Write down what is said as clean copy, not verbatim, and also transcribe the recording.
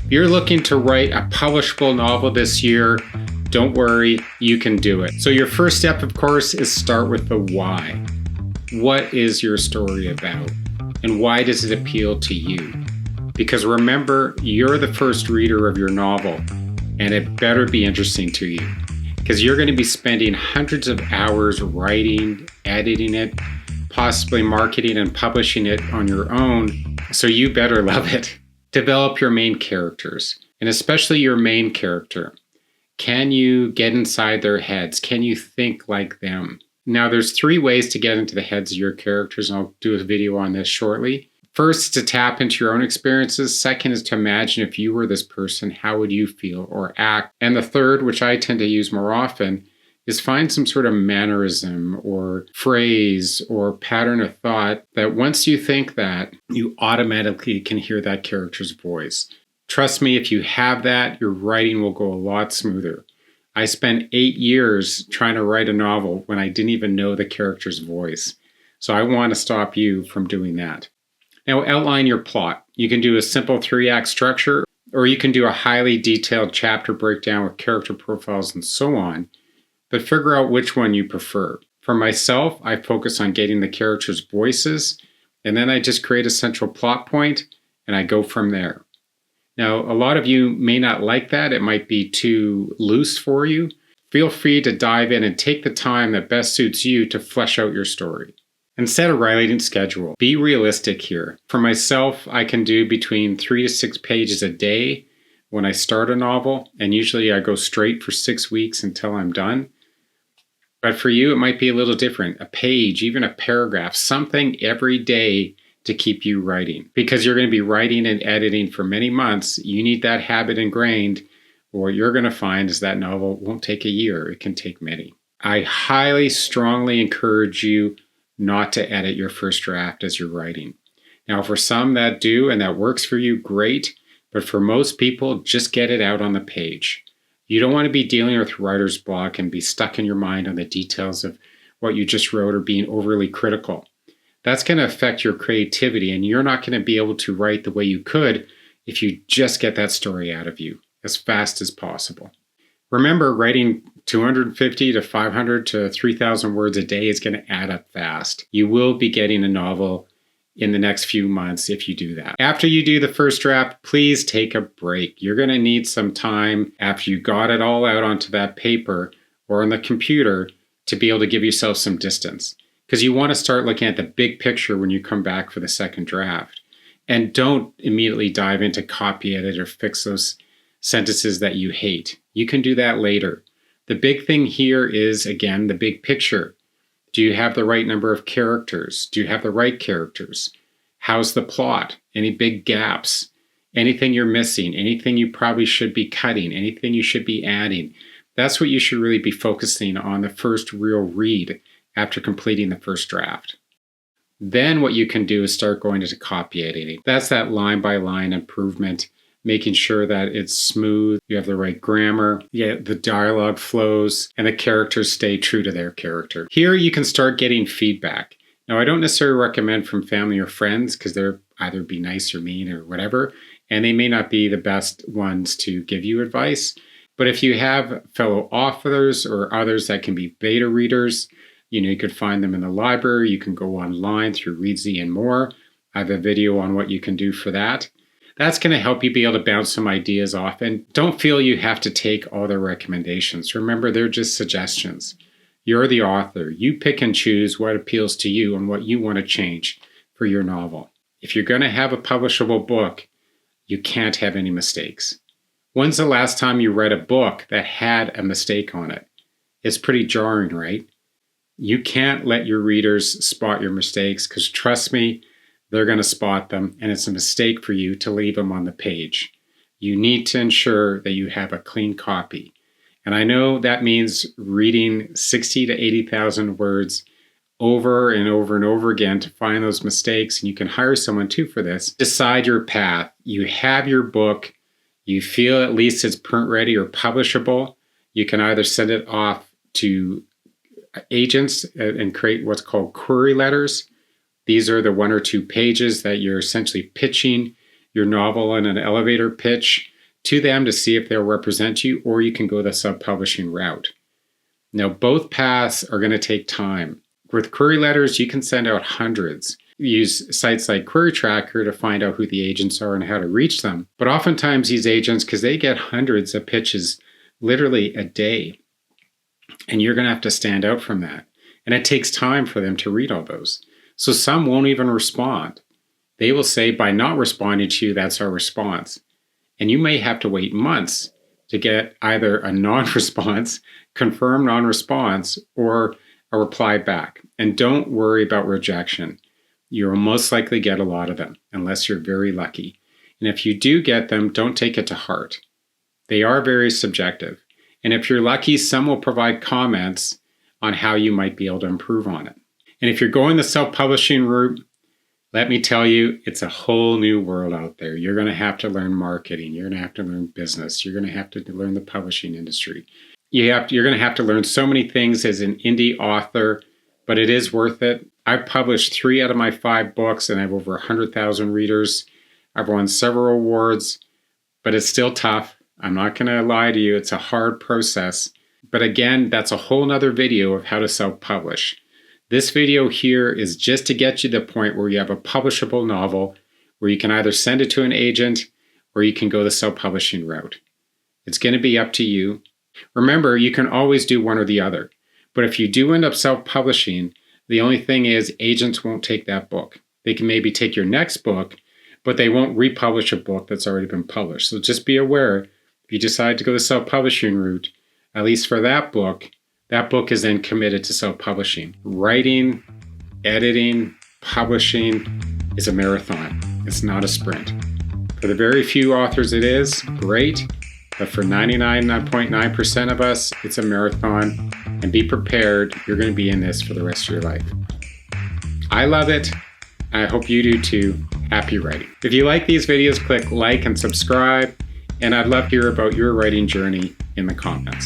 If you're looking to write a publishable novel this year, don't worry, you can do it. So your first step, of course, is start with the why. What is your story about? And why does it appeal to you? Because remember, you're the first reader of your novel, and it better be interesting to you. Because you're going to be spending hundreds of hours writing, editing it, possibly marketing and publishing it on your own, so you better love it. Develop your main characters, and especially your main character. Can you get inside their heads? Can you think like them? Now, there's 3 ways to get into the heads of your characters, and I'll do a video on this shortly. First is to tap into your own experiences. Second is to imagine if you were this person, how would you feel or act? And the third, which I tend to use more often, is find some sort of mannerism or phrase or pattern of thought that once you think that, you automatically can hear that character's voice. Trust me, if you have that, your writing will go a lot smoother. I spent 8 years trying to write a novel when I didn't even know the character's voice. So I want to stop you from doing that. Now, outline your plot. You can do a simple 3-act structure, or you can do a highly detailed chapter breakdown with character profiles and so on. But figure out which one you prefer. For myself, I focus on getting the characters' voices, and then I just create a central plot point, and I go from there. Now, a lot of you may not like that. It might be too loose for you. Feel free to dive in and take the time that best suits you to flesh out your story. And set a writing schedule. Be realistic here. For myself, I can do between 3 to 6 pages a day when I start a novel, and usually I go straight for 6 weeks until I'm done. But for you, it might be a little different. A page, even a paragraph, something every day to keep you writing. Because you're going to be writing and editing for many months, you need that habit ingrained. What you're going to find is that novel won't take a year. It can take many. I highly, strongly encourage you not to edit your first draft as you're writing. Now, for some that do and that works for you, great. But for most people, just get it out on the page. You don't want to be dealing with writer's block and be stuck in your mind on the details of what you just wrote or being overly critical. That's going to affect your creativity, and you're not going to be able to write the way you could if you just get that story out of you as fast as possible. Remember, writing 250 to 500 to 3,000 words a day is going to add up fast. You will be getting a novel in the next few months if you do that. After you do the first draft, please take a break. You're going to need some time after you got it all out onto that paper or on the computer to be able to give yourself some distance. Because you want to start looking at the big picture when you come back for the second draft. And don't immediately dive into copy edit or fix those sentences that you hate. You can do that later. The big thing here is, again, the big picture. Do you have the right number of characters? Do you have the right characters? How's the plot? Any big gaps? Anything you're missing? Anything you probably should be cutting? Anything you should be adding? That's what you should really be focusing on the first real read after completing the first draft. Then what you can do is start going into copy editing. That's that line-by-line improvement, making sure that it's smooth, you have the right grammar, the dialogue flows, and the characters stay true to their character. Here you can start getting feedback. Now, I don't necessarily recommend from family or friends because they're either be nice or mean or whatever, and they may not be the best ones to give you advice. But if you have fellow authors or others that can be beta readers, you could find them in the library. You can go online through Readsy and more. I have a video on what you can do for that. That's going to help you be able to bounce some ideas off. And don't feel you have to take all their recommendations. Remember, they're just suggestions. You're the author. You pick and choose what appeals to you and what you want to change for your novel. If you're going to have a publishable book, you can't have any mistakes. When's the last time you read a book that had a mistake on it? It's pretty jarring, right? You can't let your readers spot your mistakes because trust me, they're going to spot them, and it's a mistake for you to leave them on the page. You need to ensure that you have a clean copy. And I know that means reading 60 to 80,000 words over and over and over again to find those mistakes, and you can hire someone too for this. Decide your path. You have your book. You feel at least it's print ready or publishable. You can either send it off to agents and create what's called query letters. These are the 1 or 2 pages that you're essentially pitching your novel in an elevator pitch. to them to see if they'll represent you, or you can go the self-publishing route. Now, both paths are going to take time. With query letters, you can send out hundreds. Use sites like Query Tracker to find out who the agents are and how to reach them. But oftentimes these agents, because they get hundreds of pitches literally a day, and you're going to have to stand out from that. And it takes time for them to read all those. So some won't even respond. They will say, by not responding to you, that's our response. And you may have to wait months to get either a non-response, confirmed non-response, or a reply back. And don't worry about rejection. You'll most likely get a lot of them, unless you're very lucky. And if you do get them, don't take it to heart. They are very subjective. And if you're lucky, some will provide comments on how you might be able to improve on it. And if you're going the self-publishing route, let me tell you, it's a whole new world out there. You're going to have to learn marketing. You're going to have to learn business. You're going to have to learn the publishing industry. You're going to have to learn so many things as an indie author, but it is worth it. I've published 3 out of my 5 books, and I have over 100,000 readers. I've won several awards, but it's still tough. I'm not going to lie to you. It's a hard process. But again, that's a whole nother video of how to self-publish. This video here is just to get you to the point where you have a publishable novel where you can either send it to an agent or you can go the self-publishing route. It's going to be up to you. Remember, you can always do one or the other. But if you do end up self-publishing, the only thing is agents won't take that book. They can maybe take your next book, but they won't republish a book that's already been published. So just be aware, if you decide to go the self-publishing route, at least for that book is then committed to self-publishing. Writing, editing, publishing is a marathon. It's not a sprint. For the very few authors it is, great. But for 99.9% of us, it's a marathon. And be prepared, you're going to be in this for the rest of your life. I love it. I hope you do too. Happy writing. If you like these videos, click like and subscribe. And I'd love to hear about your writing journey in the comments.